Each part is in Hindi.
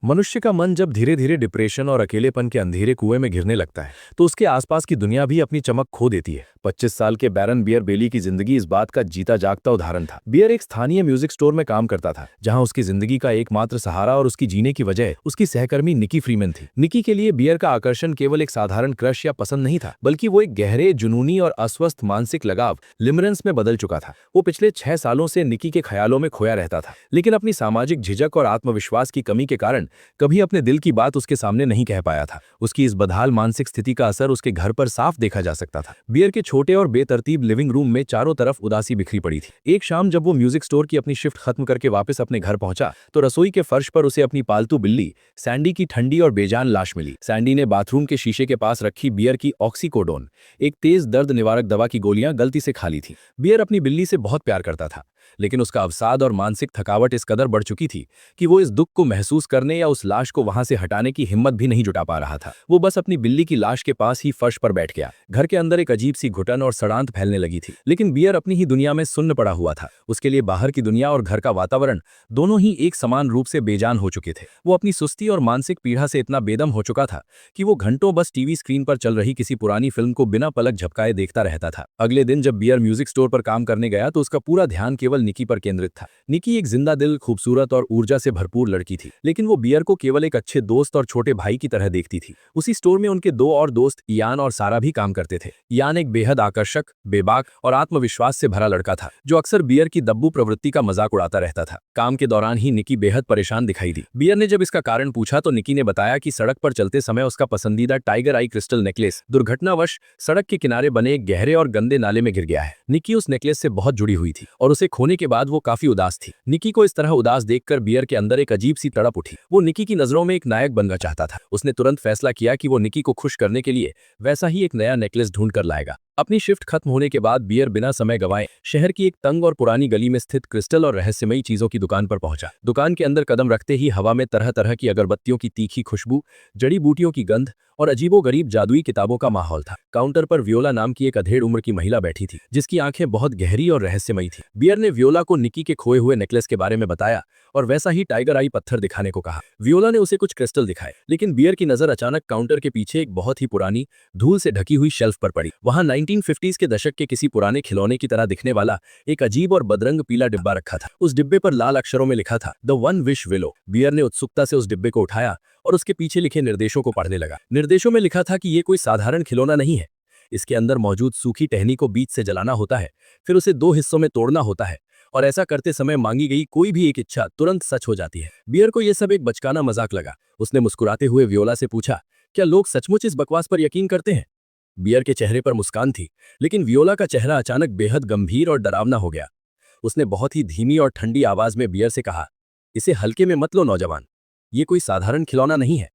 मनुष्य का मन जब धीरे धीरे डिप्रेशन और अकेलेपन के अंधेरे कुएं में गिरने लगता है तो उसके आसपास की दुनिया भी अपनी चमक खो देती है। 25 साल के बैरन बियर बेली की जिंदगी इस बात का जीता जागता उदाहरण था। बियर एक स्थानीय म्यूजिक स्टोर में काम करता था, जहां उसकी जिंदगी का एकमात्र सहारा और उसकी जीने की वजह उसकी सहकर्मी निकी फ्रीमैन थी। निकी के लिए बियर का आकर्षण केवल एक साधारण क्रश या पसंद नहीं था, बल्कि वो एक गहरे, जुनूनी और अस्वस्थ मानसिक लगाव लिमरेंस में बदल चुका था। वो पिछले 6 सालों से निकी के ख्यालों में खोया रहता था, लेकिन अपनी सामाजिक झिझक और आत्मविश्वास की कमी के कारण कभी अपने दिल की बात उसके सामने नहीं कह पाया था। उसकी इस बदहाल मानसिक स्थिति का असर उसके घर पर साफ देखा जा सकता था। बियर के छोटे और बेतरतीब लिविंग रूम में चारों तरफ उदासी बिखरी पड़ी थी। एक शाम जब वो म्यूजिक स्टोर की अपनी शिफ्ट खत्म करके वापस अपने घर पहुंचा तो रसोई के फर्श पर उसे अपनी पालतू बिल्ली सैंडी की ठंडी और बेजान लाश मिली। सैंडी ने बाथरूम के शीशे के पास रखी बियर की ऑक्सीकोडोन, एक तेज दर्द निवारक दवा की गोलियां गलती से खा ली थी। बियर अपनी बिल्ली से बहुत प्यार करता था, लेकिन उसका अवसाद और मानसिक थकावट इस कदर बढ़ चुकी थी कि वो इस दुख को महसूस करने या उस लाश को वहां से हटाने की हिम्मत भी नहीं जुटा पा रहा था। वो बस अपनी बिल्ली की लाश के पास ही फर्श पर बैठ गया। घर के अंदर एक अजीब सी घुटन और सड़ांत फैलने लगी थी, लेकिन बियर अपनी ही दुनिया में सुन्न पड़ा हुआ था। उसके लिए बाहर की दुनिया और घर का वातावरण दोनों ही एक समान रूप से बेजान हो चुके थे। वो अपनी सुस्ती और मानसिक पीड़ा से इतना बेदम हो चुका था कि वो घंटों बस टीवी स्क्रीन पर चल रही किसी पुरानी फिल्म को बिना पलक झपकाए देखता रहता था। अगले दिन जब बियर म्यूजिक स्टोर पर काम करने गया तो उसका पूरा ध्यान केवल निकी पर केंद्रित था। निकी एक जिंदा दिल, खूबसूरत और ऊर्जा से भरपूर लड़की थी, लेकिन वो बियर को केवल एक अच्छे दोस्त और छोटे भाई की तरह देखती थी। उसी स्टोर में उनके दो और दोस्त इयान और सारा भी काम करते थे। इयान एक बेहद आकर्षक, बेबाक और आत्मविश्वास से भरा लड़का था, जो अक्सर बियर की दब्बू प्रवृत्ति का मजाक उड़ाता रहता था। काम के दौरान ही निकी बेहद परेशान दिखाई दी। बियर ने जब इसका कारण पूछा तो निकी ने बताया कि सड़क पर चलते समय उसका पसंदीदा टाइगर आई क्रिस्टल नेकलेस दुर्घटनावश सड़क के किनारे बने एक गहरे और गंदे नाले में गिर गया है। निकी उस नेकलेस से बहुत जुड़ी हुई थी और उसे खोने के बाद वो काफी उदास थी। निकी को इस तरह उदास देखकर बियर के अंदर एक अजीब सी तड़प उठी। वो निकी की नजरों में एक नायक बनना चाहता था। उसने तुरंत फैसला किया कि वो निकी को खुश करने के लिए वैसा ही एक नया नेकलेस ढूंढ कर लाएगा। अपनी शिफ्ट खत्म होने के बाद बियर बिना समय गंवाए शहर की एक तंग और पुरानी गली में स्थित क्रिस्टल और रहस्यमयी चीजों की दुकान पर पहुंचा। दुकान के अंदर कदम रखते ही हवा में तरह तरह की अगरबत्तियों की तीखी खुशबू, जड़ी बूटियों की गंध और अजीबोगरीब जादुई किताबों का माहौल था। काउंटर पर वियोला नाम की एक अधेड़ उम्र की महिला बैठी थी, जिसकी आंखें बहुत गहरी और रहस्यमयी थी। बियर ने वियोला को निकी के खोए हुए नेकलेस के बारे में बताया और वैसा ही टाइगर आई पत्थर दिखाने को कहा। वियोला ने उसे कुछ क्रिस्टल दिखाए, लेकिन बियर की नजर अचानक काउंटर के पीछे एक बहुत ही पुरानी, धूल से ढकी हुई शेल्फ पर पड़ी। वहां 1950s के दशक के किसी पुराने खिलौने की तरह दिखने वाला एक अजीब और बदरंग पीला डिब्बा रखा था। उस डिब्बे पर लाल अक्षरों में लिखा था, the one wish willow. Bear ने उत्सुकता से उस डिब्बे को उठाया और उसके पीछे लिखे निर्देशों को पढ़ने लगा। निर्देशों में लिखा था कि ये कोई साधारण खिलौना नहीं है। इसके अंदर मौजूद सूखी टहनी को बीच से जलाना होता है, फिर उसे 2 हिस्सों में तोड़ना होता है और ऐसा करते समय मांगी गई कोई भी एक इच्छा तुरंत सच हो जाती है। बियर को यह सब एक बचकाना मजाक लगा। उसने मुस्कुराते हुए वियोला से पूछा, क्या लोग सचमुच इस बकवास पर यकीन करते हैं? बियर के चेहरे पर मुस्कान थी, लेकिन वियोला का चेहरा अचानक बेहद गंभीर और डरावना हो गया। उसने बहुत ही धीमी और ठंडी आवाज में बियर से कहा, इसे हल्के में मत लो नौजवान, ये कोई साधारण खिलौना नहीं है।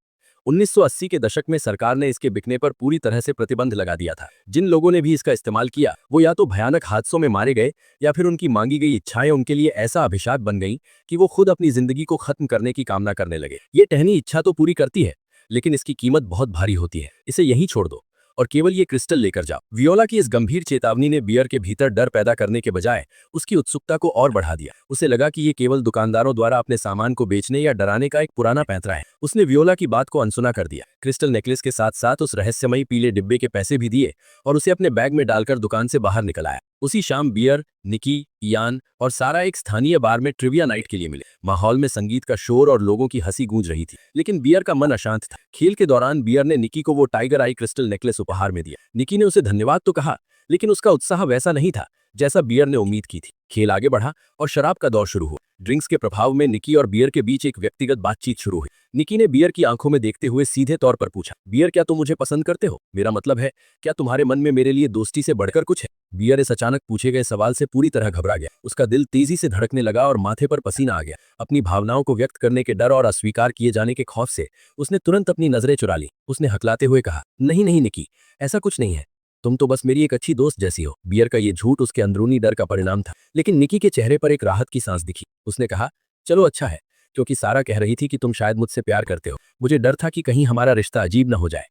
1980 के दशक में सरकार ने इसके बिकने पर पूरी तरह से प्रतिबंध लगा दिया था। जिन लोगों ने भी इसका इस्तेमाल किया वो या तो भयानक हादसों में मारे गए या फिर उनकी मांगी गई इच्छाएं उनके लिए ऐसा अभिशाप बन गईं कि वो खुद अपनी जिंदगी को खत्म करने की कामना करने लगे। ये टहनी इच्छा तो पूरी करती है, लेकिन इसकी कीमत बहुत भारी होती है। इसे यहीं छोड़ दो और केवल ये क्रिस्टल लेकर जाओ। वियोला की इस गंभीर चेतावनी ने बियर के भीतर डर पैदा करने के बजाय उसकी उत्सुकता को और बढ़ा दिया। उसे लगा कि ये केवल दुकानदारों द्वारा अपने सामान को बेचने या डराने का एक पुराना पैंतरा है। उसने वियोला की बात को अनसुना कर दिया, क्रिस्टल नेकलेस के साथ साथ उस रहस्यमयी पीले डिब्बे के पैसे भी दिए और उसे अपने बैग में डालकर दुकान से बाहर निकल आया। उसी शाम बियर, निकी, इयान और सारा एक स्थानीय बार में ट्रिविया नाइट के लिए मिले। माहौल में संगीत का शोर और लोगों की हंसी गूंज रही थी, लेकिन बियर का मन अशांत था। खेल के दौरान बियर ने निकी को वो टाइगर आई क्रिस्टल नेकलेस उपहार में दिया। निकी ने उसे धन्यवाद तो कहा, लेकिन उसका उत्साह वैसा नहीं था जैसा बियर ने उम्मीद की थी। खेल आगे बढ़ा और शराब का दौर शुरू हुआ। ड्रिंक्स के प्रभाव में निकी और बियर के बीच एक व्यक्तिगत बातचीत शुरू हुई। निकी ने बियर की आंखों में देखते हुए सीधे तौर पर पूछा, बियर क्या तुम मुझे पसंद करते हो? मेरा मतलब है, क्या तुम्हारे मन में मेरे लिए दोस्ती से बढ़कर कुछ है? बियर इस अचानक पूछे गए सवाल से पूरी तरह घबरा गया। उसका दिल तेजी से धड़कने लगा और माथे पर पसीना आ गया। अपनी भावनाओं को व्यक्त करने के डर और अस्वीकार किए जाने के खौफ से उसने तुरंत अपनी नजरें चुरा ली। उसने हकलाते हुए कहा, नहीं नहीं निकी, ऐसा कुछ नहीं है, तुम तो बस मेरी एक अच्छी दोस्त जैसी हो। बियर का ये झूठ उसके अंदरूनी डर का परिणाम था, लेकिन निकी के चेहरे पर एक राहत की सांस दिखी। उसने कहा, चलो अच्छा है, क्योंकि सारा कह रही थी कि तुम शायद मुझसे प्यार करते हो। मुझे डर था कि कहीं हमारा रिश्ता अजीब न हो जाए,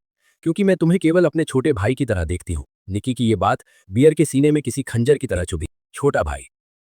क्योंकि मैं तुम्हें केवल अपने छोटे भाई की तरह देखती हूँ। निकी की ये बात बियर के सीने में किसी खंजर की तरह चुभी। छोटा भाई,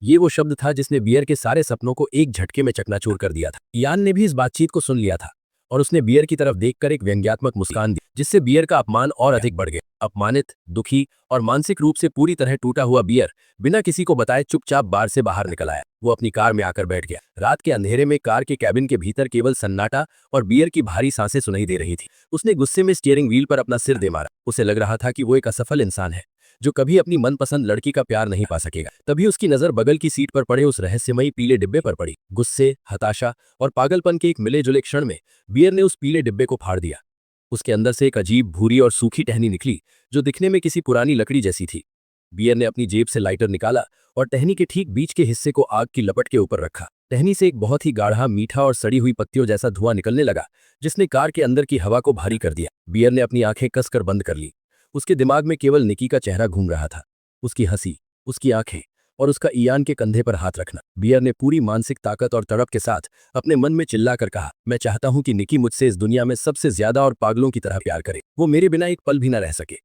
ये वो शब्द था जिसने बियर के सारे सपनों को एक झटके में चकनाचूर कर दिया था। इयान ने भी इस बातचीत को सुन लिया था और उसने बियर की तरफ देखकर एक व्यंग्यात्मक मुस्कान दी, जिससे बियर का अपमान और अधिक बढ़ गया। अपमानित, दुखी और मानसिक रूप से पूरी तरह टूटा हुआ बियर बिना किसी को बताए चुपचाप बार से बाहर निकल आया। वो अपनी कार में आकर बैठ गया। रात के अंधेरे में कार के कैबिन के भीतर केवल सन्नाटा और बियर की भारी सांसें सुनाई दे रही थी। उसने गुस्से में स्टीयरिंग व्हील पर अपना सिर दे मारा। उसे लग रहा था कि वो एक असफल इंसान है जो कभी अपनी मनपसंद लड़की का प्यार नहीं पा सकेगा। तभी उसकी नजर बगल की सीट पर पड़े उस रहस्यमयी पीले डिब्बे पर पड़ी। गुस्से, हताशा और पागलपन के एक मिले जुले क्षण में बियर ने उस पीले डिब्बे को फाड़ दिया। उसके अंदर से एक अजीब भूरी और सूखी टहनी निकली जो दिखने में किसी पुरानी लकड़ी जैसी थी। बियर ने अपनी जेब से लाइटर निकाला और टहनी के ठीक बीच के हिस्से को आग की लपट के ऊपर रखा। टहनी से एक बहुत ही गाढ़ा, मीठा और सड़ी हुई पत्तियों जैसा धुआं निकलने लगा जिसने कार के अंदर की हवा को भारी कर दिया। बियर ने अपनी आंखें कसकर बंद कर ली। उसके दिमाग में केवल निकी का चेहरा घूम रहा था, उसकी हंसी, उसकी आंखें और उसका इयान के कंधे पर हाथ रखना। बियर ने पूरी मानसिक ताकत और तड़प के साथ अपने मन में चिल्लाकर कहा, मैं चाहता हूं कि निकी मुझसे इस दुनिया में सबसे ज्यादा और पागलों की तरह प्यार करे। वो मेरे बिना एक पल भी न रह सके।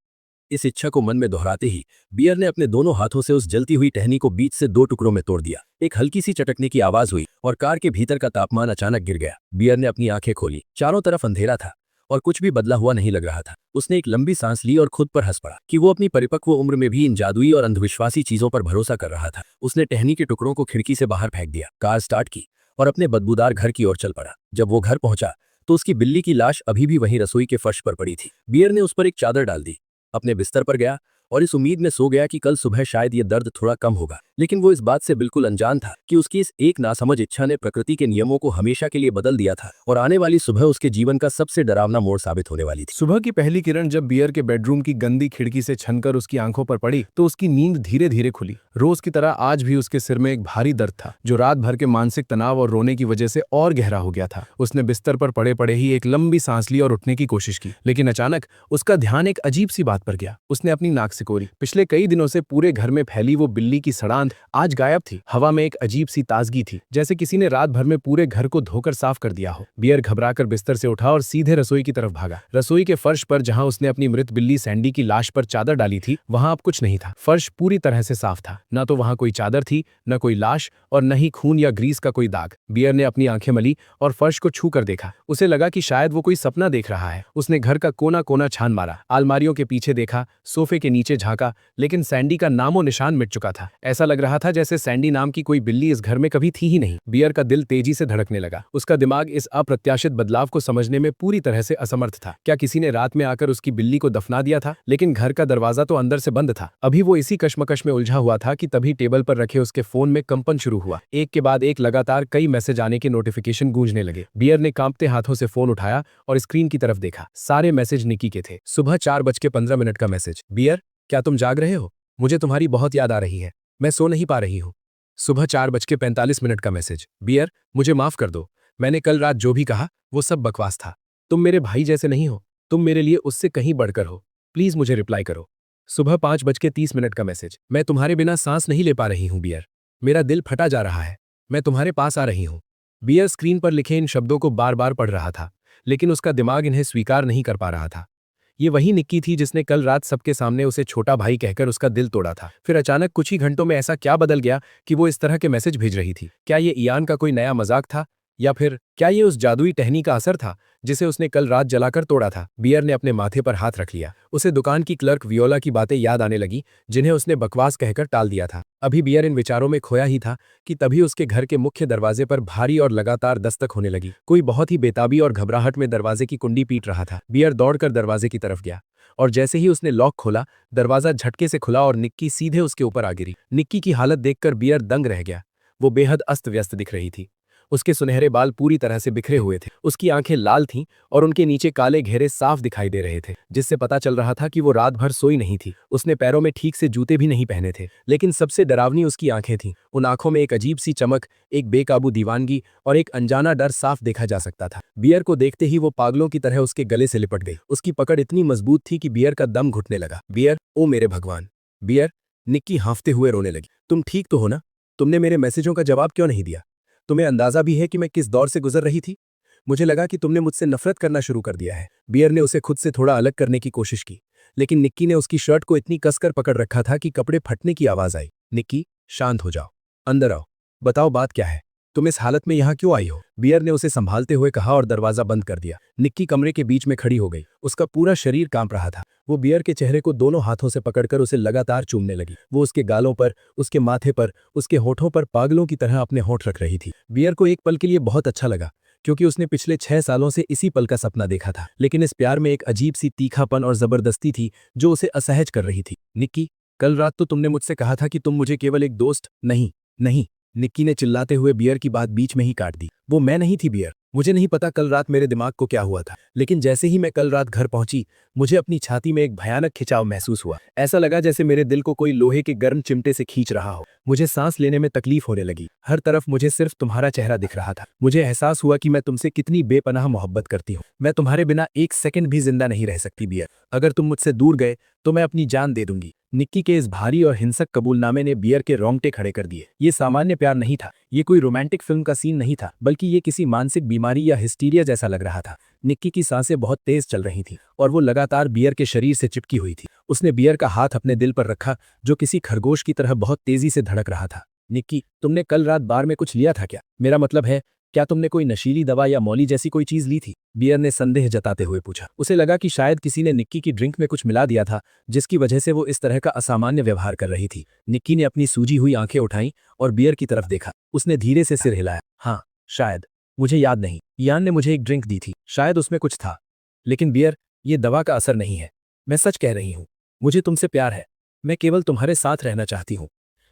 इस इच्छा को मन में दोहराते ही बियर ने अपने दोनों हाथों से उस जलती हुई टहनी को बीच से दो टुकड़ों में तोड़ दिया। एक हल्की सी चटकने की आवाज हुई और कार के भीतर का तापमान अचानक गिर गया। बियर ने अपनी आंखें खोली। चारों तरफ अंधेरा था और कुछ भी बदला हुआ नहीं लग रहा था। उसने एक लंबी सांस ली और खुद पर हंस पड़ा कि वो अपनी परिपक्व उम्र में भी इन जादुई और अंधविश्वासी चीजों पर भरोसा कर रहा था। उसने टहनी के टुकड़ों को खिड़की से बाहर फेंक दिया, कार स्टार्ट की और अपने बदबूदार घर की ओर चल पड़ा। जब वो घर पहुंचा तो उसकी बिल्ली की लाश अभी भी वहीं रसोई के फर्श पर पड़ी थी। बियर ने उस पर एक चादर डाल दी, अपने बिस्तर पर गया और इस उम्मीद में सो गया कि कल सुबह शायद ये दर्द थोड़ा कम होगा। लेकिन वो इस बात से बिल्कुल अनजान था कि उसकी इस एक नासमझ इच्छा ने प्रकृति के नियमों को हमेशा के लिए बदल दिया था और आने वाली सुबह उसके जीवन का सबसे डरावना मोड़ साबित होने वाली थी। सुबह की पहली किरण जब बियर के बेडरूम की गंदी खिड़की से छनकर उसकी आंखों पर पड़ी तो उसकी नींद धीरे धीरे खुली। रोज की तरह आज भी उसके सिर में एक भारी दर्द था जो रात भर के मानसिक तनाव और रोने की वजह से और गहरा हो गया था। उसने बिस्तर पर पड़े पड़े ही एक लंबी सांस ली और उठने की कोशिश की, लेकिन अचानक उसका ध्यान एक अजीब सी बात पर गया। उसने अपनी नाक सिकोरी। पिछले कई दिनों से पूरे घर में फैली वो बिल्ली की सड़ांध आज गायब थी। हवा में एक अजीब सी ताजगी थी, जैसे किसी ने रात भर में पूरे घर को धोकर साफ कर दिया हो। बियर घबराकर बिस्तर से उठा और सीधे रसोई की तरफ भागा। रसोई के फर्श पर जहां उसने अपनी मृत बिल्ली सैंडी की लाश पर चादर डाली थी वहां अब कुछ नहीं था। फर्श पूरी तरह से साफ था, न तो वहां कोई चादर थी, न कोई लाश और न ही खून या ग्रीस का कोई दाग। बियर ने अपनी आंखें मली और फर्श को छू कर देखा। उसे लगा कि शायद वो कोई सपना देख रहा है। उसने घर का कोना कोना छान मारा, अलमारियों के पीछे देखा, सोफे के नीचे झांका, लेकिन सैंडी का नामो निशान मिट चुका था। ऐसा लग रहा था जैसे सैंडी नाम की कोई बिल्ली इस घर में कभी थी ही नहीं। बियर का दिल तेजी से धड़कने लगा। उसका दिमाग इस अप्रत्याशित बदलाव को समझने में पूरी तरह से असमर्थ था। क्या किसी ने रात में आकर उसकी बिल्ली को दफना दिया था? लेकिन घर का दरवाजा तो अंदर से बंद था। अभी वो इसी कश्मकश में उलझा हुआ था कि तभी टेबल पर रखे उसके फोन में कंपन शुरू हुआ। एक के बाद एक लगातार कई मैसेज आने के नोटिफिकेशन गूंजने लगे। बियर ने कांपते हाथों से फोन उठाया और स्क्रीन की तरफ देखा। सारे मैसेज निकी के थे। सुबह 4:15 का मैसेज। बियर, क्या तुम जाग रहे हो? मुझे तुम्हारी बहुत याद आ रही है, मैं सो नहीं पा रही हूँ। सुबह 4:45 का मैसेज। बियर, मुझे माफ कर दो, मैंने कल रात जो भी कहा वो सब बकवास था। तुम मेरे भाई जैसे नहीं हो, तुम मेरे लिए उससे कहीं बढ़कर हो। प्लीज मुझे रिप्लाई करो। सुबह 5:30 का मैसेज। मैं तुम्हारे बिना सांस नहीं ले पा रही हूँ बियर, मेरा दिल फटा जा रहा है, मैं तुम्हारे पास आ रही हूँ। बियर स्क्रीन पर लिखे इन शब्दों को बार बार पढ़ रहा था, लेकिन उसका दिमाग इन्हें स्वीकार नहीं कर पा रहा था। ये वही निक्की थी जिसने कल रात सबके सामने उसे छोटा भाई कहकर उसका दिल तोड़ा था। फिर अचानक कुछ ही घंटों में ऐसा क्या बदल गया कि वो इस तरह के मैसेज भेज रही थी? क्या ये इयान का कोई नया मजाक था, या फिर क्या ये उस जादुई टहनी का असर था जिसे उसने कल रात जलाकर तोड़ा था? बियर ने अपने माथे पर हाथ रख लिया। उसे दुकान की क्लर्क वियोला की बातें याद आने लगी जिन्हें उसने बकवास कहकर टाल दिया था। अभी बियर इन विचारों में खोया ही था कि तभी उसके घर के मुख्य दरवाजे पर भारी और लगातार दस्तक होने लगी। कोई बहुत ही बेताबी और घबराहट में दरवाजे की कुंडी पीट रहा था। बियर दौड़कर दरवाजे की तरफ गया और जैसे ही उसने लॉक खोला, दरवाजा झटके से खुला और निक्की सीधे उसके ऊपर आ गिरी। निक्की की हालत देखकर बियर दंग रह गया। वो बेहद अस्त व्यस्त दिख रही थी। उसके सुनहरे बाल पूरी तरह से बिखरे हुए थे, उसकी आंखें लाल थीं और उनके नीचे काले घेरे साफ दिखाई दे रहे थे, जिससे पता चल रहा था कि वो रात भर सोई नहीं थी। उसने पैरों में ठीक से जूते भी नहीं पहने थे, लेकिन सबसे डरावनी उसकी आंखें थीं। उन आंखों में एक अजीब सी चमक, एक बेकाबू दीवानगी और एक अनजाना डर साफ देखा जा सकता था। बियर को देखते ही वो पागलों की तरह उसके गले से लिपट गई। उसकी पकड़ इतनी मजबूत थी कि बियर का दम घुटने लगा। बियर, ओ मेरे भगवान! बियर! निक्की हाँफते हुए रोने लगी। तुम ठीक तो हो ना? तुमने मेरे मैसेजों का जवाब क्यों नहीं दिया? तुम्हें अंदाजा भी है कि मैं किस दौर से गुजर रही थी? मुझे लगा कि तुमने मुझसे नफरत करना शुरू कर दिया है। बियर ने उसे खुद से थोड़ा अलग करने की कोशिश की, लेकिन निक्की ने उसकी शर्ट को इतनी कसकर पकड़ रखा था कि कपड़े फटने की आवाज आई। निक्की, शांत हो जाओ। अंदर आओ। बताओ बात क्या है? तुम इस हालत में यहाँ क्यों आई हो? बियर ने उसे संभालते हुए कहा और दरवाजा बंद कर दिया। निक्की कमरे के बीच में खड़ी हो गई। उसका पूरा शरीर कांप रहा था। वो बियर के चेहरे को दोनों हाथों से पकड़कर उसे लगातार चूमने लगी। वो उसके गालों पर, उसके माथे पर, उसके होठों पर पागलों की तरह अपने होठ रख रही थी। बियर को एक पल के लिए बहुत अच्छा लगा, क्योंकि उसने पिछले 6 सालों से इसी पल का सपना देखा था। लेकिन इस प्यार में एक अजीब सी तीखापन और जबरदस्ती थी जो उसे असहज कर रही थी। निक्की, कल रात तो तुमने मुझसे कहा था कि तुम मुझे केवल एक दोस्त। नहीं, नहीं, निक्की ने चिल्लाते हुए बियर की बात बीच में ही काट दी। वो मैं नहीं थी बियर। मुझे नहीं पता कल रात मेरे दिमाग को क्या हुआ था, लेकिन जैसे ही मैं कल रात घर पहुंची, मुझे अपनी छाती में एक भयानक खिंचाव महसूस हुआ। ऐसा लगा जैसे मेरे दिल को कोई लोहे के गर्म चिमटे से खींच रहा हो। मुझे सांस लेने में तकलीफ होने लगी। हर तरफ मुझे सिर्फ तुम्हारा चेहरा दिख रहा था। मुझे एहसास हुआ कि मैं तुमसे कितनी बेपनाह मोहब्बत करती हूँ। मैं तुम्हारे बिना एक सेकंड भी जिंदा नहीं रह सकती बियर। अगर तुम मुझसे दूर गए तो मैं अपनी जान दे दूंगी। निक्की के इस भारी और हिंसक कबूलनामे ने बियर के रोंगटे खड़े कर दिए। ये सामान्य प्यार नहीं था, ये कोई रोमांटिक फिल्म का सीन नहीं था, बल्कि ये किसी मानसिक बीमारी या हिस्टीरिया जैसा लग रहा था। निक्की की सांसें बहुत तेज चल रही थीं और वो लगातार बियर के शरीर से चिपकी हुई थी। उसने बियर का हाथ अपने दिल पर रखा, जो किसी खरगोश की तरह बहुत तेजी से धड़क रहा था। निक्की, तुमने कल रात बार में कुछ लिया था क्या? मेरा मतलब है, क्या तुमने कोई नशीली दवा या मौली जैसी कोई चीज ली थी? बियर ने संदेह जताते हुए पूछा। उसे लगा कि शायद किसी ने निक्की की ड्रिंक में कुछ मिला दिया था, जिसकी वजह से वो इस तरह का असामान्य व्यवहार कर रही थी। निक्की ने अपनी सूजी हुई आंखें उठाईं और बियर की तरफ देखा। उसने धीरे से सिर हिलाया। हाँ, शायद। मुझे याद नहीं। यान ने मुझे एक ड्रिंक दी थी, शायद उसमें कुछ था। लेकिन बियर, ये दवा का असर नहीं है। मैं सच कह रही हूँ। मुझे तुमसे प्यार है। मैं केवल तुम्हारे साथ रहना चाहती हूँ।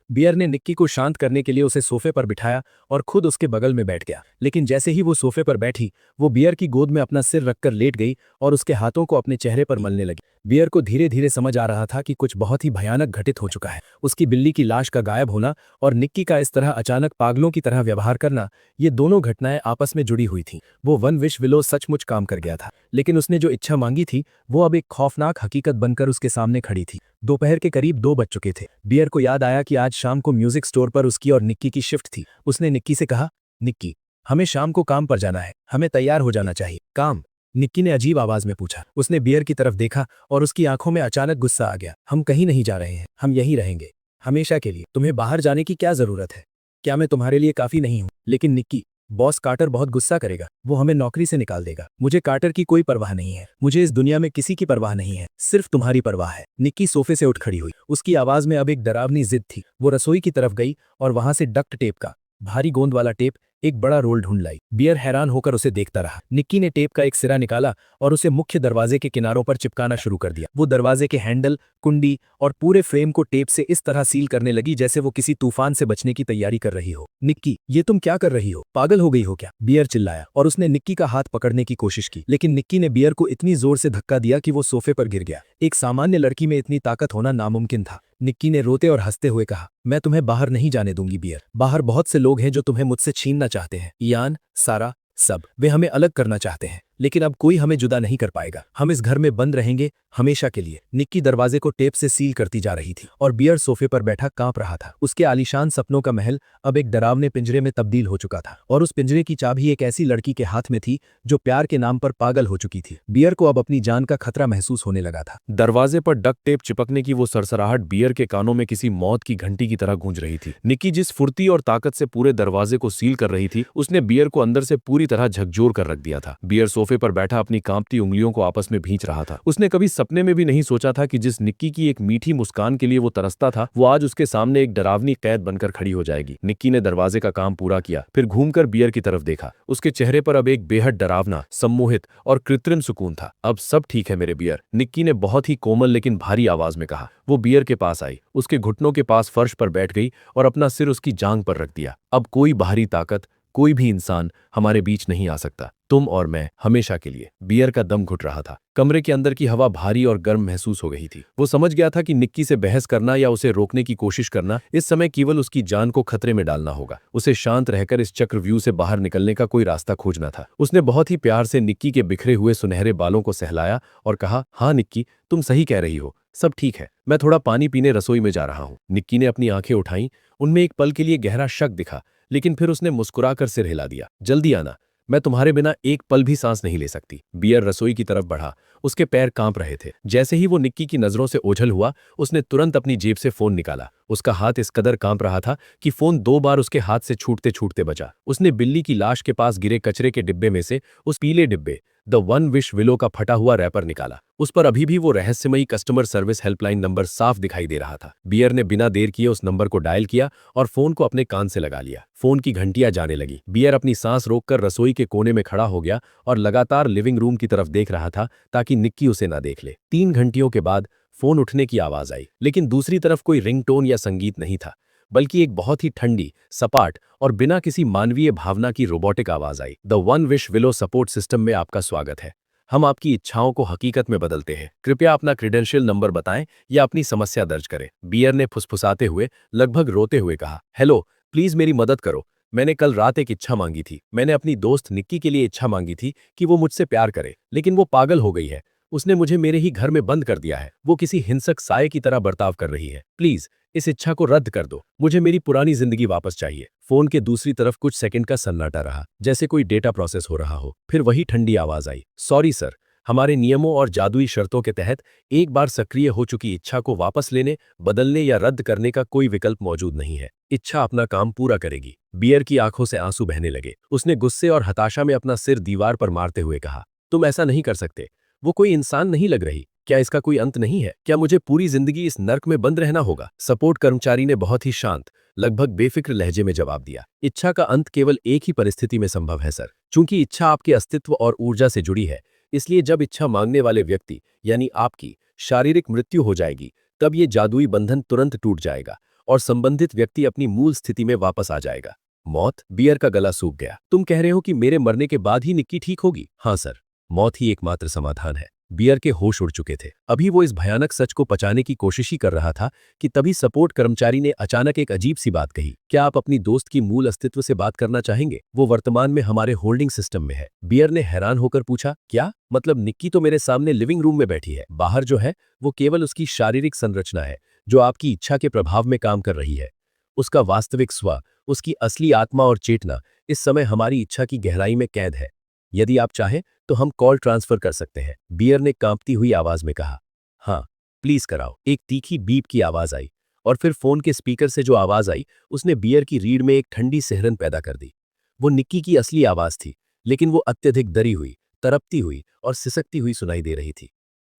बियर ने निक्की को शांत करने के लिए उसे सोफे पर बिठाया और खुद उसके बगल में बैठ गया। लेकिन जैसे ही वो सोफे पर बैठी, वो बियर की गोद में अपना सिर रखकर लेट गई और उसके हाथों को अपने चेहरे पर मलने लगी। बियर को धीरे धीरे समझ आ रहा था कि कुछ बहुत ही भयानक घटित हो चुका है। उसकी बिल्ली की लाश का गायब होना और निक्की का इस तरह अचानक पागलों की तरह व्यवहार करना, ये दोनों घटनाएं आपस में जुड़ी हुई थीं। वो वन विश विलो सचमुच काम कर गया था, लेकिन उसने जो इच्छा मांगी थी वो अब एक खौफनाक हकीकत बनकर उसके सामने खड़ी थी। दोपहर के करीब 2 बज चुके थे। बियर को याद आया कि आज शाम को म्यूजिक स्टोर पर उसकी और निक्की की शिफ्ट थी। उसने निक्की से कहा, निक्की, हमें शाम को काम पर जाना है, हमें तैयार हो जाना चाहिए। काम? निक्की ने अजीब आवाज में पूछा। उसने बियर की तरफ देखा और उसकी आंखों में अचानक गुस्सा आ गया। हम कहीं नहीं जा रहे हैं, हम यहीं रहेंगे, हमेशा के लिए। तुम्हें बाहर जाने की क्या जरूरत है? क्या मैं तुम्हारे लिए काफी नहीं हूं? लेकिन निक्की, बॉस कार्टर बहुत गुस्सा करेगा, वो हमें नौकरी से निकाल देगा। मुझे कार्टर की कोई परवाह नहीं है। मुझे इस दुनिया में किसी की परवाह नहीं है, सिर्फ तुम्हारी परवाह है। निक्की सोफे से उठ खड़ी हुई। उसकी आवाज में अब एक डरावनी जिद थी। वो रसोई की तरफ गई और वहां से डक्ट टेप का भारी गोंद वाला टेप, एक बड़ा रोल ढूंढ लाई। बियर हैरान होकर उसे देखता रहा। निक्की ने टेप का एक सिरा निकाला और उसे मुख्य दरवाजे के किनारों पर चिपकाना शुरू कर दिया। वो दरवाजे के हैंडल, कुंडी और पूरे फ्रेम को टेप से इस तरह सील करने लगी जैसे वो किसी तूफान से बचने की तैयारी कर रही हो। निक्की, ये तुम क्या कर रही हो? पागल हो गई हो क्या? बियर चिल्लाया और उसने निक्की का हाथ पकड़ने की कोशिश की, लेकिन निक्की ने बियर को इतनी जोर से धक्का दिया कि वो सोफे पर गिर गया। एक सामान्य लड़की में इतनी ताकत होना नामुमकिन था। निक्की ने रोते और हंसते हुए कहा, मैं तुम्हें बाहर नहीं जाने दूंगी बियर। बाहर बहुत से लोग हैं जो तुम्हें मुझसे छीनना चाहते हैं। यान, सारा, सब। वे हमें अलग करना चाहते हैं, लेकिन अब कोई हमें जुदा नहीं कर पाएगा। हम इस घर में बंद रहेंगे, हमेशा के लिए। निक्की दरवाजे को टेप से सील करती जा रही थी और बियर सोफे पर बैठा कांप रहा था। उसके आलीशान सपनों का महल अब एक डरावने पिंजरे में तब्दील हो चुका था और उस पिंजरे की चाबी एक ऐसी लड़की के हाथ में थी जो प्यार के नाम पर पागल हो चुकी थी। बियर को अब अपनी जान का खतरा महसूस होने लगा था। दरवाजे पर डक्ट टेप चिपकने की वो सरसराहट बियर के कानों में किसी मौत की घंटी की तरह गूंज रही थी। निक्की जिस फुर्ती और ताकत से पूरे दरवाजे को सील कर रही थी, उसने बियर को अंदर से पूरी तरह झकझोर कर रख दिया था। बियर सोफे पर बैठा अपनी कांपती उंगलियों को आपस में भींच रहा था। उसने कभी सपने में भी नहीं सोचा था कि जिस निक्की की एक मीठी मुस्कान के लिए वो तरसता था, वो आज उसके सामने एक डरावनी कैद बनकर खड़ी हो जाएगी। निक्की ने दरवाजे का काम पूरा किया, फिर घूमकर बियर की तरफ देखा। उसके चेहरे पर अब एक बेहद डरावना, सम्मोहित और कृत्रिम सुकून था। अब सब ठीक है मेरे बियर, निक्की ने बहुत ही कोमल लेकिन भारी आवाज में कहा। वो बियर के पास आई, उसके घुटनों के पास फर्श पर बैठ गई और अपना सिर उसकी जांघ पर रख दिया। अब कोई बाहरी ताकत, कोई भी इंसान हमारे बीच नहीं आ सकता, तुम और मैं, हमेशा के लिए। बियर का दम घुट रहा था। कमरे के अंदर की हवा भारी और गर्म महसूस हो गई थी। वो समझ गया था कि निक्की से बहस करना या उसे रोकने की कोशिश करना इस समय केवल उसकी जान को खतरे में डालना होगा। उसे शांत रहकर इस चक्रव्यूह से बाहर निकलने का कोई रास्ता खोजना था। उसने बहुत ही प्यार से निक्की के बिखरे हुए सुनहरे बालों को सहलाया और कहा, हाँ निक्की, तुम सही कह रही हो, सब ठीक है, मैं थोड़ा पानी पीने रसोई में जा रहा हूँ। निक्की ने अपनी आंखें उठाईं। उनमें एक पल के लिए गहरा शक दिखा, लेकिन फिर उसने मुस्कुराकर सिर हिला दिया। जल्दी आना, मैं तुम्हारे बिना एक पल भी सांस नहीं ले सकती। बियर रसोई की तरफ बढ़ा। उसके पैर कांप रहे थे। जैसे ही वो निक्की की नजरों से ओझल हुआ, उसने तुरंत अपनी जेब से फोन निकाला। उसका हाथ इस कदर कांप रहा था कि फोन 2 बार उसके हाथ से छूटते छूटते बचा। उसने बिल्ली की लाश के पास गिरे कचरे के डिब्बे में से उस पीले डिब्बे द वन विश विलो का फटा हुआ रैपर निकाला। उस पर अभी भी वो रहस्यमयी कस्टमर सर्विस हेल्पलाइन नंबर साफ दिखाई दे रहा था। बियर ने बिना देर किए उस नंबर को डायल किया और फोन को अपने कान से लगा लिया। फोन की घंटियां जाने लगी। बियर अपनी सांस रोककर रसोई के कोने में खड़ा हो गया और लगातार लिविंग रूम की तरफ देख रहा था ताकि निक्की उसे ना देख ले। 3 घंटियों के बाद फोन उठने की आवाज आई, लेकिन दूसरी तरफ कोई रिंगटोन या संगीत नहीं था, बल्कि एक बहुत ही ठंडी, सपाट और बिना किसी मानवीय भावना की रोबोटिक आवाज आई। The one wish willow support system में आपका स्वागत है। हम आपकी इच्छाओं को हकीकत में बदलते हैं। कृपया अपना क्रेडेंशियल नंबर बताएं या अपनी समस्या दर्ज करें। बियर ने फुसफुसाते हुए, लगभग रोते हुए कहा, हेलो, प्लीज मेरी मदद करो। मैंने कल रात एक इच्छा मांगी थी। मैंने अपनी दोस्त निक्की के लिए इच्छा मांगी थी कि वो मुझसे प्यार करे, लेकिन वो पागल हो गई है। उसने मुझे मेरे ही घर में बंद कर दिया है। वो किसी हिंसक साये की तरह बर्ताव कर रही है। प्लीज इस इच्छा को रद्द कर दो। मुझे मेरी पुरानी जिंदगी वापस चाहिए। फोन के दूसरी तरफ कुछ सेकंड का सन्नाटा रहा, जैसे कोई डेटा प्रोसेस हो रहा हो। फिर वही ठंडी आवाज आई, सॉरी सर, हमारे नियमों और जादुई शर्तों के तहत एक बार सक्रिय हो चुकी इच्छा को वापस लेने, बदलने या रद्द करने का कोई विकल्प मौजूद नहीं है। इच्छा अपना काम पूरा करेगी। बियर की आंखों से आंसू बहने लगे। उसने गुस्से और हताशा में अपना सिर दीवार पर मारते हुए कहा, तुम ऐसा नहीं कर सकते। वो कोई इंसान नहीं लग रही। क्या इसका कोई अंत नहीं है? क्या मुझे पूरी जिंदगी इस नर्क में बंद रहना होगा? सपोर्ट कर्मचारी ने बहुत ही शांत, लगभग बेफिक्र लहजे में जवाब दिया, इच्छा का अंत केवल एक ही परिस्थिति में संभव है सर। चूंकि इच्छा आपके अस्तित्व और ऊर्जा से जुड़ी है, इसलिए जब इच्छा मांगने वाले व्यक्ति यानी आपकी शारीरिक मृत्यु हो जाएगी, तब ये जादुई बंधन तुरंत टूट जाएगा और संबंधित व्यक्ति अपनी मूल स्थिति में वापस आ जाएगा। मौत? बियर का गला सूख गया। तुम कह रहे हो कि मेरे मरने के बाद ही निक्की ठीक होगी? हाँ सर, मौत ही एकमात्र समाधान है। बियर के होश उड़ चुके थे। अभी वो इस भयानक सच को पचाने की कोशिश ही कर रहा था कि तभी सपोर्ट कर्मचारी ने अचानक एक अजीब सी बात कही, क्या आप अपनी दोस्त की मूल अस्तित्व से बात करना चाहेंगे? वो वर्तमान में हमारे होल्डिंग सिस्टम में है। बियर ने हैरान होकर पूछा, क्या मतलब? निक्की तो मेरे सामने लिविंग रूम में बैठी है। बाहर जो है वो केवल उसकी शारीरिक संरचना है, जो आपकी इच्छा के प्रभाव में काम कर रही है। उसका वास्तविक स्व, उसकी असली आत्मा और चेतना इस समय हमारी इच्छा की गहराई में कैद है। यदि आप चाहें तो हम कॉल ट्रांसफर कर सकते हैं, बियर ने कांपती हुई आवाज में कहा। हाँ, प्लीज कराओ। एक तीखी बीप की आवाज आई और फिर फोन के स्पीकर से जो आवाज आई, उसने बियर की रीढ़ में एक ठंडी सिहरन पैदा कर दी। वो निक्की की असली आवाज थी, लेकिन वो अत्यधिक डरी हुई, तड़पती हुई और सिसकती हुई सुनाई दे रही थी।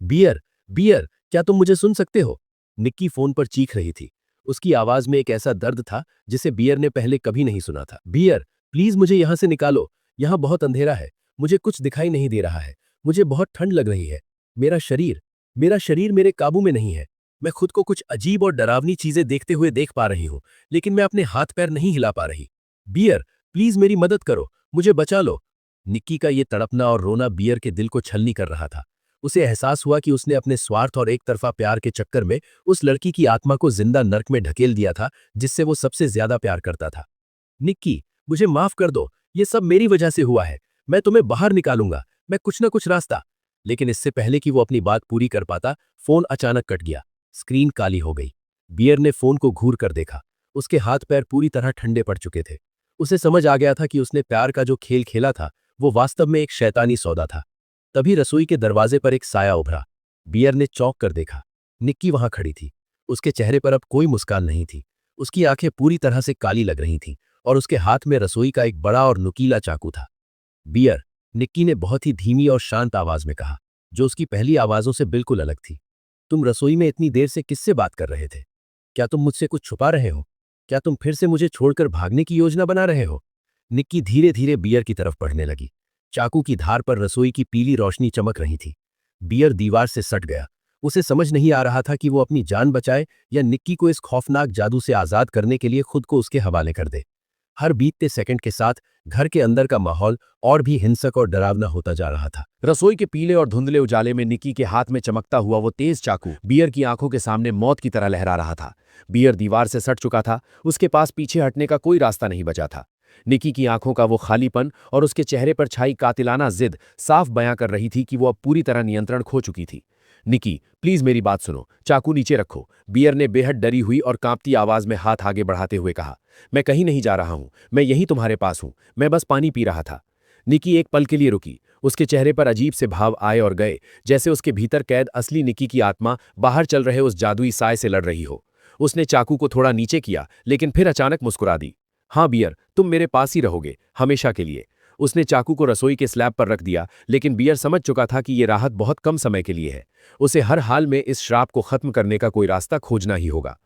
बियर, बियर, क्या तुम मुझे सुन सकते हो? निक्की फोन पर चीख रही थी। उसकी आवाज में एक ऐसा दर्द था जिसे बियर ने पहले कभी नहीं सुना था। बियर, प्लीज मुझे यहां से निकालो। यहां बहुत अंधेरा है। मुझे कुछ दिखाई नहीं दे रहा है। मुझे बहुत ठंड लग रही है। मेरा शरीर मेरे काबू में नहीं है। मैं खुद को कुछ अजीब और डरावनी चीजें देखते हुए देख पा रही हूं, लेकिन मैं अपने हाथ पैर नहीं हिला पा रही। बियर, प्लीज मेरी मदद करो, मुझे बचा लो। निक्की का ये तड़पना और रोना बियर के दिल को छलनी कर रहा था। उसे एहसास हुआ कि उसने अपने स्वार्थ और एक तरफा प्यार के चक्कर में उस लड़की की आत्मा को जिंदा नर्क में ढकेल दिया था, जिससे वो सबसे ज्यादा प्यार करता था। निक्की, मुझे माफ कर दो। ये सब मेरी वजह से हुआ है। मैं तुम्हें बाहर निकालूंगा, मैं कुछ ना कुछ रास्ता। लेकिन इससे पहले कि वो अपनी बात पूरी कर पाता, फोन अचानक कट गया। स्क्रीन काली हो गई। बियर ने फोन को घूर कर देखा। उसके हाथ पैर पूरी तरह ठंडे पड़ चुके थे। उसे समझ आ गया था कि उसने प्यार का जो खेल खेला था, वो वास्तव में एक शैतानी सौदा था। तभी रसोई के दरवाजे पर एक साया उभरा। बियर ने चौंक कर देखा। निक्की वहां खड़ी थी। उसके चेहरे पर अब कोई मुस्कान नहीं थी। उसकी आंखें पूरी तरह से काली लग रही थीं और उसके हाथ में रसोई का एक बड़ा और नुकीला चाकू था। बियर, निक्की ने बहुत ही धीमी और शांत आवाज में कहा, जो उसकी पहली आवाजों से बिल्कुल अलग थी। तुम रसोई में इतनी देर से किससे बात कर रहे थे? क्या तुम मुझसे कुछ छुपा रहे हो? क्या तुम फिर से मुझे छोड़कर भागने की योजना बना रहे हो? निक्की धीरे धीरे बियर की तरफ बढ़ने लगी। चाकू की धार पर रसोई की पीली रोशनी चमक रही थी। बियर दीवार से सट गया। उसे समझ नहीं आ रहा था कि वो अपनी जान बचाए या निक्की को इस खौफनाक जादू से आजाद करने के लिए खुद को उसके हवाले कर दे। हर बीतते सेकंड के साथ घर के अंदर का माहौल और भी हिंसक और डरावना होता जा रहा था। रसोई के पीले और धुंधले उजाले में निक्की के हाथ में चमकता हुआ वो तेज चाकू बियर की आंखों के सामने मौत की तरह लहरा रहा था। बियर दीवार से सट चुका था। उसके पास पीछे हटने का कोई रास्ता नहीं बचा था। निक्की की आंखों का वो खालीपन और उसके चेहरे पर छाई कातिलाना जिद साफ बयां कर रही थी कि वो अब पूरी तरह नियंत्रण खो चुकी थी। निक्की, प्लीज मेरी बात सुनो। चाकू नीचे रखो। बियर ने बेहद डरी हुई और कांपती आवाज में हाथ आगे बढ़ाते हुए कहा, मैं कहीं नहीं जा रहा हूं। मैं यहीं तुम्हारे पास हूं। मैं बस पानी पी रहा था। निकी एक पल के लिए रुकी। उसके चेहरे पर अजीब से भाव आए और गए, जैसे उसके भीतर कैद असली निकी की आत्मा बाहर चल रहे उस जादुई साय से लड़ रही हो। उसने चाकू को थोड़ा नीचे किया, लेकिन फिर अचानक मुस्कुरा दी। हाँ बियर, तुम मेरे पास ही रहोगे, हमेशा के लिए। उसने चाकू को रसोई के स्लैब पर रख दिया, लेकिन बियर समझ चुका था कि ये राहत बहुत कम समय के लिए है। उसे हर हाल में इस श्राप को खत्म करने का कोई रास्ता खोजना ही होगा।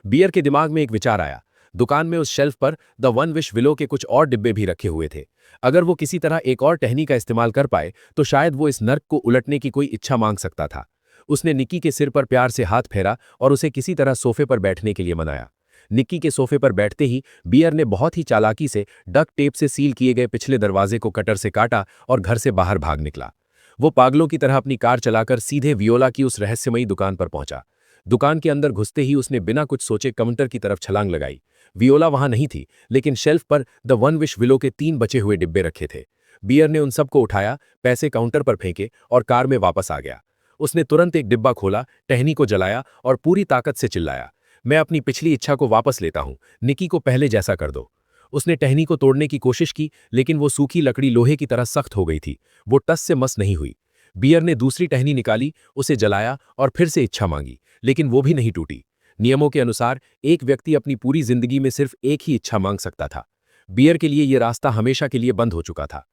बियर के दिमाग में एक विचार आया। दुकान में उस शेल्फ पर द वन विश विलो के कुछ और डिब्बे भी रखे हुए थे। अगर वो किसी तरह एक और टहनी का इस्तेमाल कर पाए तो शायद वो इस नर्क को उलटने की कोई इच्छा मांग सकता था। उसने निक्की के सिर पर प्यार से हाथ फेरा और उसे किसी तरह सोफे पर बैठने के लिए मनाया। निक्की के सोफे पर बैठते ही बियर ने बहुत ही चालाकी से डक टेप से सील किए गए पिछले दरवाजे को कटर से काटा और घर से बाहर भाग निकला। वो पागलों की तरह अपनी कार चलाकर सीधे वियोला की उस रहस्यमयी दुकान पर पहुंचा। दुकान के अंदर घुसते ही उसने बिना कुछ सोचे काउंटर की तरफ छलांग लगाई। वियोला वहां नहीं थी, लेकिन शेल्फ पर द वन विश विलो के 3 बचे हुए डिब्बे रखे थे। बियर ने उन सबको उठाया, पैसे काउंटर पर फेंके और कार में वापस आ गया। उसने तुरंत एक डिब्बा खोला, टहनी को जलाया और पूरी ताकत से चिल्लाया, मैं अपनी पिछली इच्छा को वापस लेता हूं, निकी को पहले जैसा कर दो। उसने टहनी को तोड़ने की कोशिश की, लेकिन वो सूखी लकड़ी लोहे की तरह सख्त हो गई थी। वो टस से मस नहीं हुई। बियर ने दूसरी टहनी निकाली, उसे जलाया और फिर से इच्छा मांगी, लेकिन वो भी नहीं टूटी। नियमों के अनुसार एक व्यक्ति अपनी पूरी जिंदगी में सिर्फ एक ही इच्छा मांग सकता था। बियर के लिए यह रास्ता हमेशा के लिए बंद हो चुका था।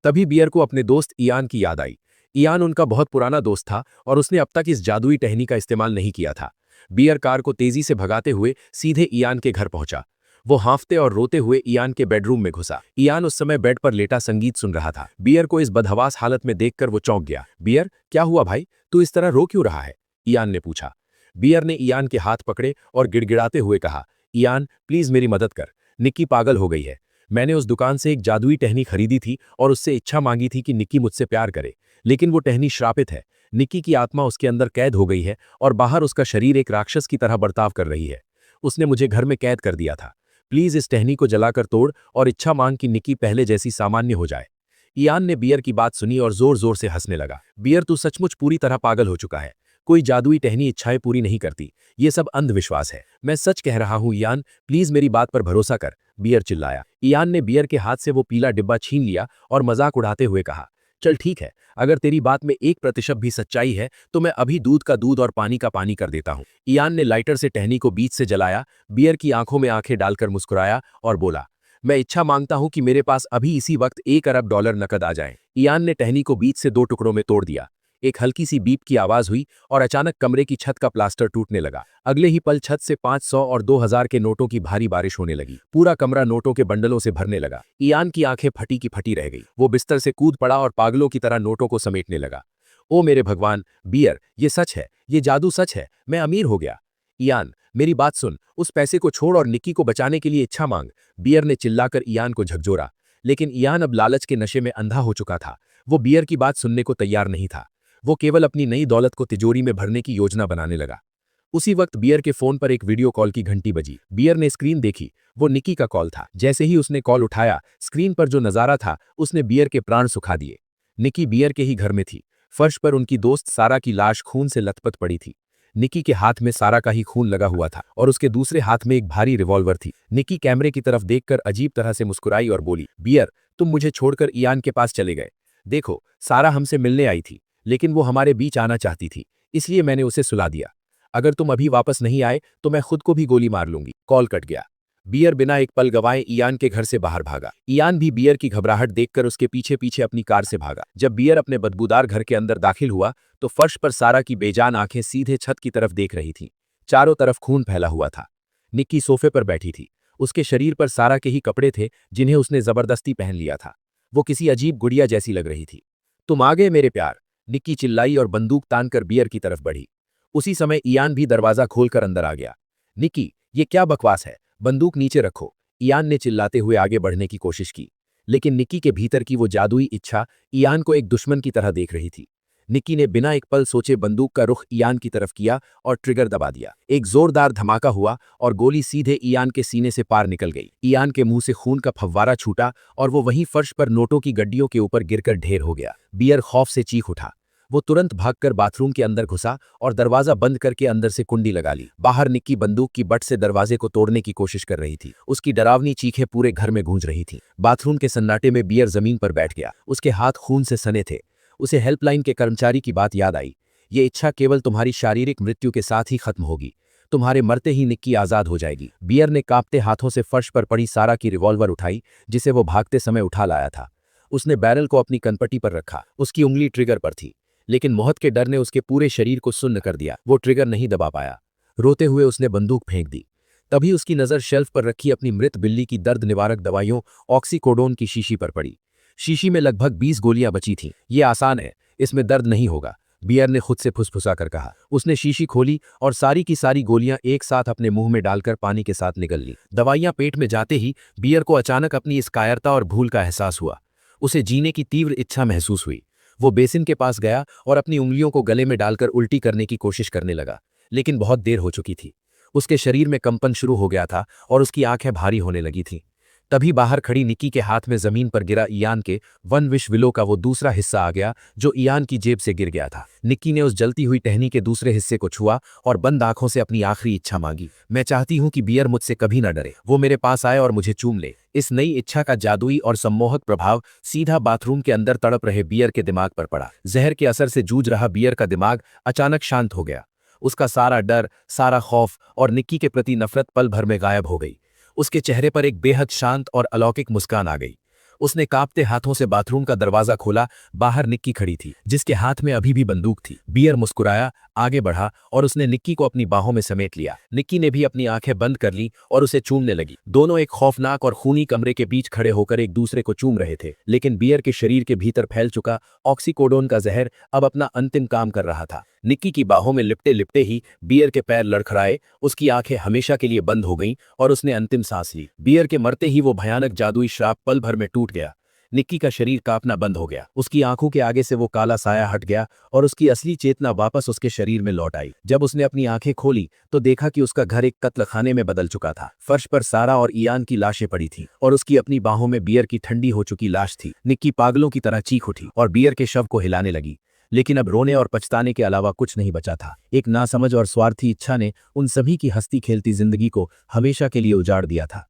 तभी बियर को अपने दोस्त इयान की याद आई। इयान उनका बहुत पुराना दोस्त था और उसने अब तक इस जादुई टहनी का इस्तेमाल नहीं किया था। बियर कार को तेजी से भगाते हुए सीधे इयान के घर पहुंचा। वो हांफते और रोते हुए इयान के बेडरूम में घुसा। इयान उस समय बेड पर लेटा संगीत सुन रहा था। बियर को इस बदहवास हालत में देखकर वो चौंक गया। बियर, क्या हुआ भाई, तू इस तरह रो क्यों रहा है? इयान ने पूछा। बियर ने इयान के हाथ पकड़े और गिड़गिड़ाते हुए कहा, इयान प्लीज मेरी मदद कर, निक्की पागल हो गई है। मैंने उस दुकान से एक जादुई टहनी खरीदी थी और उससे इच्छा मांगी थी कि निक्की मुझसे प्यार करे, लेकिन वो टहनी श्रापित है। निक्की की आत्मा उसके अंदर कैद हो गई है और बाहर उसका शरीर एक राक्षस की तरह बर्ताव कर रही है। उसने मुझे घर में कैद कर दिया था। प्लीज इस टहनी को जलाकर तोड़ और इच्छा मांग कि निक्की पहले जैसी सामान्य हो जाए। इयान ने बियर की बात सुनी और जोर जोर से हंसने लगा। बियर, तू सचमुच पूरी तरह पागल हो चुका है। कोई जादुई टहनी इच्छाएं पूरी नहीं करती, ये सब अंधविश्वास है। मैं सच कह रहा हूं इयान, प्लीज मेरी बात पर भरोसा कर, बियर चिल्लाया। इयान ने बियर के हाथ से वो पीला डिब्बा छीन लिया और मजाक उड़ाते हुए कहा, चल ठीक है, अगर तेरी बात में 1% भी सच्चाई है तो मैं अभी दूध का दूध और पानी का पानी कर देता हूं। इयान ने लाइटर से टहनी को बीच से जलाया, बियर की आंखों में आंखें डालकर मुस्कुराया और बोला, मैं इच्छा मांगता हूं कि मेरे पास अभी इसी वक्त $1 अरब नकद आ जाएं। इयान ने टहनी को बीच से 2 टुकड़ों में तोड़ दिया। एक हल्की सी बीप की आवाज हुई और अचानक कमरे की छत का प्लास्टर टूटने लगा। अगले ही पल छत से 500 और 2000 के नोटों की भारी बारिश होने लगी। पूरा कमरा नोटों के बंडलों से भरने लगा। इयान की आंखें फटी की फटी रह गई। वो बिस्तर से कूद पड़ा और पागलों की तरह नोटों को समेटने लगा। ओ मेरे भगवान, बियर, ये सच है, ये जादू सच है, मैं अमीर हो गया। इयान, मेरी बात सुन, उस पैसे को छोड़ और निक्की को बचाने के लिए इच्छा मांग, बियर ने चिल्लाकर इयान को झकझोरा। लेकिन इयान अब लालच के नशे में अंधा हो चुका था। वो बियर की बात सुनने को तैयार नहीं था। वो केवल अपनी नई दौलत को तिजोरी में भरने की योजना बनाने लगा। उसी वक्त बियर के फोन पर एक वीडियो कॉल की घंटी बजी। बियर ने स्क्रीन देखी, वो निक्की का कॉल था। जैसे ही उसने कॉल उठाया, स्क्रीन पर जो नजारा था उसने बियर के प्राण सुखा दिए। निक्की बियर के ही घर में थी। फर्श पर उनकी दोस्त सारा की लाश खून से लथपथ पड़ी थी। निक्की के हाथ में सारा का ही खून लगा हुआ था और उसके दूसरे हाथ में एक भारी रिवॉल्वर थी। निक्की कैमरे की तरफ देखकर अजीब तरह से मुस्कुराई और बोली, बियर, तुम मुझे छोड़कर इयान के पास चले गए। देखो, सारा हमसे मिलने आई थी, लेकिन वो हमारे बीच आना चाहती थी, इसलिए मैंने उसे सुला दिया। अगर तुम अभी वापस नहीं आए तो मैं खुद को भी गोली मार लूंगी। कॉल कट गया। बियर बिना एक पल गवाए इयान के घर से बाहर भागा। इयान भी बियर की घबराहट देखकर उसके पीछे पीछे अपनी कार से भागा। जब बियर अपने बदबूदार घर के अंदर दाखिल हुआ तो फर्श पर सारा की बेजान आंखें सीधे छत की तरफ देख रही थीं। चारों तरफ खून फैला हुआ था। निक्की सोफे पर बैठी थी। उसके शरीर पर सारा के ही कपड़े थे जिन्हें उसने जबरदस्ती पहन लिया था। वो किसी अजीब गुड़िया जैसी लग रही थी। तुम आ गए मेरे प्यार, निक्की चिल्लाई और बंदूक तानकर बियर की तरफ बढ़ी। उसी समय इयान भी दरवाजा खोलकर अंदर आ गया। निक्की, ये क्या बकवास है, बंदूक नीचे रखो, इयान ने चिल्लाते हुए आगे बढ़ने की कोशिश की। लेकिन निक्की के भीतर की वो जादुई इच्छा इयान को एक दुश्मन की तरह देख रही थी। निक्की ने बिना एक पल सोचे बंदूक का रुख इयान की तरफ किया और ट्रिगर दबा दिया। एक जोरदार धमाका हुआ और गोली सीधे इयान के सीने से पार निकल गई। इयान के मुंह से खून का फव्वारा छूटा और वो वहीं फर्श पर नोटों की गड्डियों के ऊपर गिरकर ढेर हो गया। बियर खौफ से चीख उठा। वो तुरंत भागकर बाथरूम के अंदर घुसा और दरवाजा बंद करके अंदर से कुंडी लगा ली। बाहर निक्की बंदूक की बट से दरवाजे को तोड़ने की कोशिश कर रही थी। उसकी डरावनी चीखें पूरे घर में गूंज रही थीं। बाथरूम के सन्नाटे में बियर जमीन पर बैठ गया। उसके हाथ खून से सने थे। उसे हेल्पलाइन के कर्मचारी की बात याद आई। ये इच्छा केवल तुम्हारी शारीरिक मृत्यु के साथ ही खत्म होगी। तुम्हारे मरते ही निक्की आजाद हो जाएगी। बियर ने कांपते हाथों से फर्श पर पड़ी सारा की रिवॉल्वर उठाई, जिसे वो भागते समय उठा लाया था। उसने बैरल को अपनी कनपटी पर रखा। उसकी उंगली ट्रिगर पर थी, लेकिन मौत के डर ने उसके पूरे शरीर को सुन्न कर दिया। वो ट्रिगर नहीं दबा पाया। रोते हुए उसने बंदूक फेंक दी। तभी उसकी नजर शेल्फ पर रखी अपनी मृत बिल्ली की दर्द निवारक दवाइयों ऑक्सीकोडोन की शीशी पर पड़ी। शीशी में लगभग 20 गोलियां बची थीं। ये आसान है, इसमें दर्द नहीं होगा, बियर ने खुद से फुसफुसा कर कहा। उसने शीशी खोली और सारी की सारी गोलियां एक साथ अपने मुंह में डालकर पानी के साथ निगल ली। दवाइयां पेट में जाते ही बियर को अचानक अपनी इस कायरता और भूल का एहसास हुआ। उसे जीने की तीव्र इच्छा महसूस हुई। वो बेसिन के पास गया और अपनी उंगलियों को गले में डालकर उल्टी करने की कोशिश करने लगा, लेकिन बहुत देर हो चुकी थी। उसके शरीर में कंपन शुरू हो गया था और उसकी आंखें भारी होने लगी थीं। तभी बाहर खड़ी निक्की के हाथ में जमीन पर गिरा इयान के वन विश विलो का वो दूसरा हिस्सा आ गया जो इयान की जेब से गिर गया था। निक्की ने उस जलती हुई टहनी के दूसरे हिस्से को छुआ और बंद आंखों से अपनी आखिरी इच्छा मांगी। मैं चाहती हूं कि बियर मुझसे कभी न डरे, वो मेरे पास आए और मुझे चूम ले। इस नई इच्छा का जादुई और सम्मोहक प्रभाव सीधा बाथरूम के अंदर तड़प रहे बियर के दिमाग पर पड़ा। जहर के असर से जूझ रहा बियर का दिमाग अचानक शांत हो गया। उसका सारा डर, सारा खौफ और निक्की के प्रति नफरत पल भर में गायब हो गई। उसके चेहरे पर एक बेहद शांत और अलौकिक मुस्कान आ गई। उसने कांपते हाथों से बाथरूम का दरवाजा खोला। बाहर निक्की खड़ी थी, जिसके हाथ में अभी भी बंदूक थी। बियर मुस्कुराया, आगे बढ़ा और उसने निक्की को अपनी बाहों में समेट लिया। निक्की ने भी अपनी आंखें बंद कर ली और उसे चूमने लगी। दोनों एक खौफनाक और खूनी कमरे के बीच खड़े होकर एक दूसरे को चूम रहे थे, लेकिन बियर के शरीर के भीतर फैल चुका ऑक्सीकोडोन का जहर अब अपना अंतिम काम कर रहा था। निक्की की बाहों में लिपटे लिपटे ही बियर के पैर लड़खड़ाए, उसकी आंखें हमेशा के लिए बंद हो गईं और उसने अंतिम सांस ली। बियर के मरते ही वो भयानक जादुई श्राप पल भर में टूट गया। निक्की का शरीर कांपना बंद हो गया। उसकी आंखों के आगे से वो काला साया हट गया और उसकी असली चेतना वापस उसके शरीर में लौट आई। जब उसने अपनी आंखें खोली तो देखा कि उसका घर एक कत्लखाने में बदल चुका था। फर्श पर सारा और इयान की लाशें पड़ी थीं और उसकी अपनी बाहों में बियर की ठंडी हो चुकी लाश थी। निक्की पागलों की तरह चीख उठी और बियर के शव को हिलाने लगी, लेकिन अब रोने और पछताने के अलावा कुछ नहीं बचा था। एक नासमझ और स्वार्थी इच्छा ने उन सभी की हंसती खेलती जिंदगी को हमेशा के लिए उजाड़ दिया था।